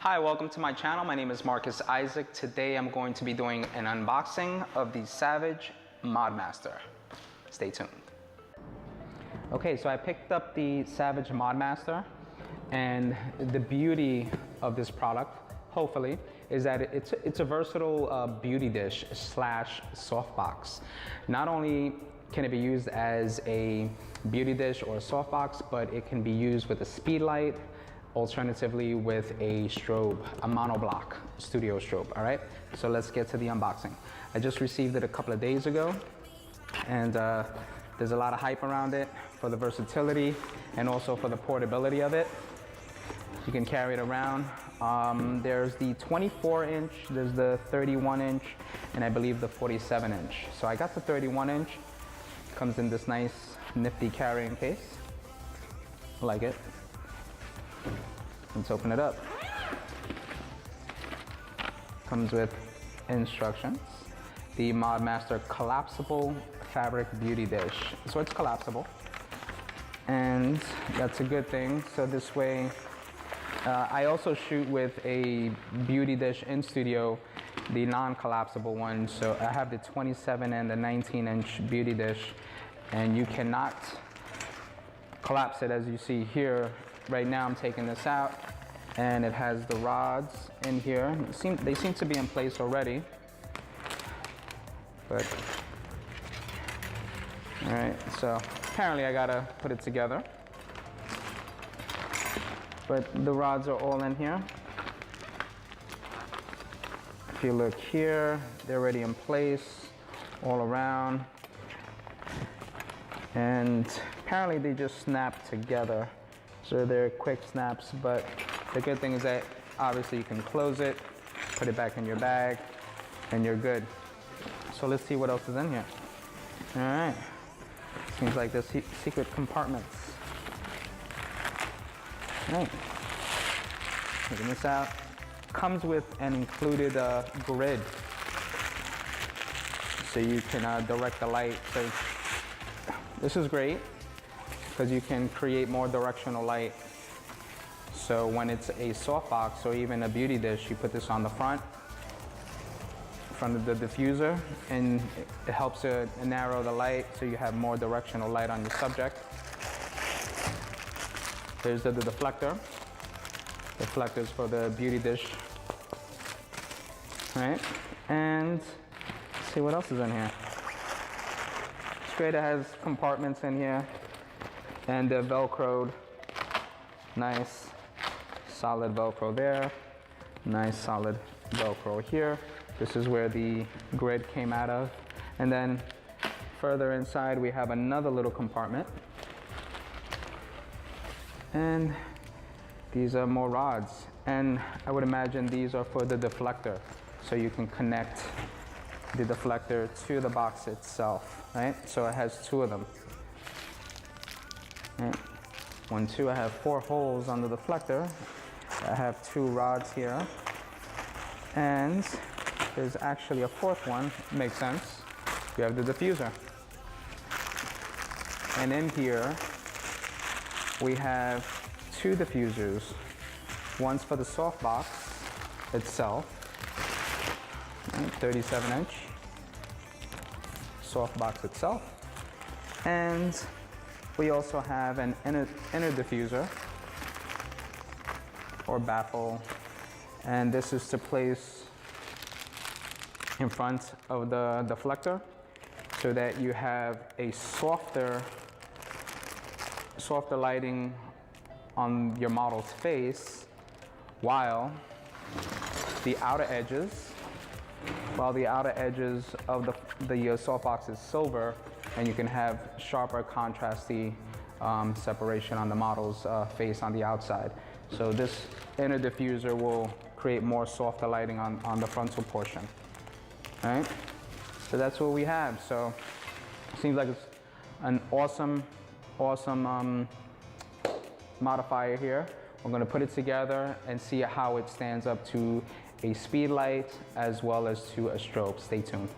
Hi, welcome to my channel. My name is Marcus Isaac. Today I'm going to be doing an unboxing of the Savage Modmaster. Stay tuned. Okay, so I picked up the Savage Modmaster, and the beauty of this product, hopefully, is that it's a versatile beauty dish slash softbox. Not only can it be used as a beauty dish or a softbox, but it can be used with a speed light, alternatively with a strobe, a monoblock studio strobe. All right, so let's get to the unboxing. I just received it a couple of days ago, and there's a lot of hype around it for the versatility and also for the portability of it. You can carry it around. There's the 24-inch, there's the 31-inch, and I believe the 47-inch. So I got the 31-inch. Comes in this nice, nifty carrying case. I like it. Let's open it up. Comes with instructions. The Modmaster collapsible fabric beauty dish. So it's collapsible, and that's a good thing. So this way, I also shoot with a beauty dish in studio, the non-collapsible one. So I have the 27 and the 19-inch beauty dish, and you cannot collapse it, as you see here. Right now I'm taking this out, and it has the rods in here. They seem to be in place already. But, all right, so apparently I gotta put it together. But the rods are all in here. If you look here, they're already in place all around. And apparently they just snap together. So they're quick snaps, but the good thing is that obviously you can close it, put it back in your bag, and you're good. So let's see what else is in here. All right. Seems like there's secret compartments. All right. Taking this out. Comes with an included grid, so you can direct the light. So this is great because you can create more directional light. So when it's a softbox or even a beauty dish, you put this on the front of the diffuser, and it helps to narrow the light so you have more directional light on your subject. There's the deflector. Deflectors for the beauty dish. All right, and let's see what else is in here. It's great, it has compartments in here, and they're Velcroed. Nice, solid Velcro there. Nice, solid Velcro here. This is where the grid came out of. And then further inside, we have another little compartment. And these are more rods. And I would imagine these are for the deflector. So you can connect the deflector to the box itself, right? So it has two of them. Right. 1, 2, I have 4 holes on the deflector. I have 2 rods here. And there's actually a 4th one, makes sense. You have the diffuser. And in here, we have 2 diffusers. One's for the softbox itself, 37-inch softbox itself. And we also have an inner diffuser or baffle. And this is to place in front of the deflector so that you have a softer lighting on your model's face, while the outer edges of the softbox is silver, and you can have sharper contrasty separation on the model's face on the outside. So this inner diffuser will create more softer lighting on the frontal portion. All right, so that's what we have. So it seems like it's an awesome modifier here. We're going to put it together and see how it stands up to a speed light as well as to a strobe. Stay tuned.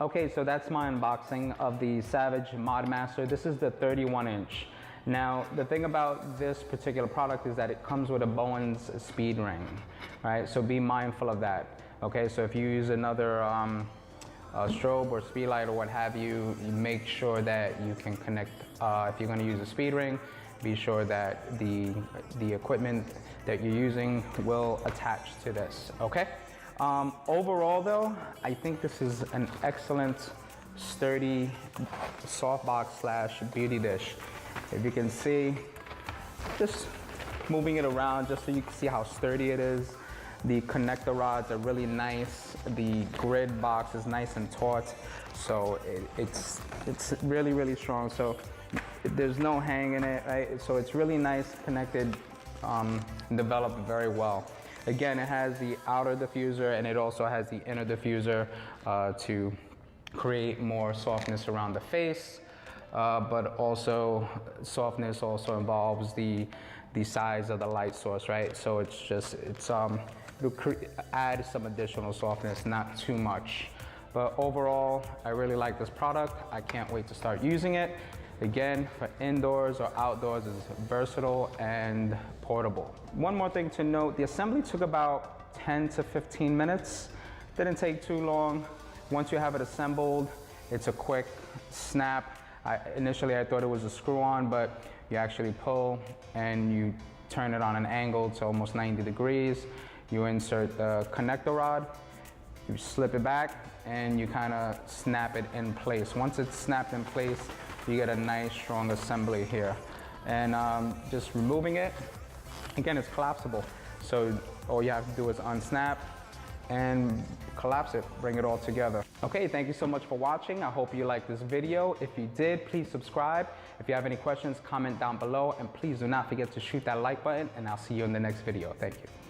Okay, so that's my unboxing of the Savage Modmaster. This is the 31-inch. Now, the thing about this particular product is that it comes with a Bowens speed ring, right? So be mindful of that. Okay, so if you use another strobe or speed light or what have you, you make sure that you can connect. If you're going to use a speed ring, be sure that the equipment that you're using will attach to this. Okay. Overall, though, I think this is an excellent, sturdy softbox / beauty dish. If you can see, just moving it around just so you can see how sturdy it is. The connector rods are really nice. The grid box is nice and taut, so it's really, really strong. So there's no hang in it, right? So it's really nice, connected, developed very well. Again, it has the outer diffuser and it also has the inner diffuser to create more softness around the face, but also softness also involves the size of the light source, right? So it'll add some additional softness, not too much. But overall, I really like this product. I can't wait to start using it. Again, for indoors or outdoors, it's versatile and portable. One more thing to note, the assembly took about 10 to 15 minutes. Didn't take too long. Once you have it assembled, it's a quick snap. Initially, I thought it was a screw-on, but you actually pull and you turn it on an angle to almost 90 degrees. You insert the connector rod, you slip it back, and you kind of snap it in place. Once it's snapped in place, you get a nice strong assembly here. And just removing it, again, it's collapsible. So all you have to do is unsnap and collapse it, bring it all together. Okay, thank you so much for watching. I hope you liked this video. If you did, please subscribe. If you have any questions, comment down below, and please do not forget to shoot that like button, and I'll see you in the next video. Thank you.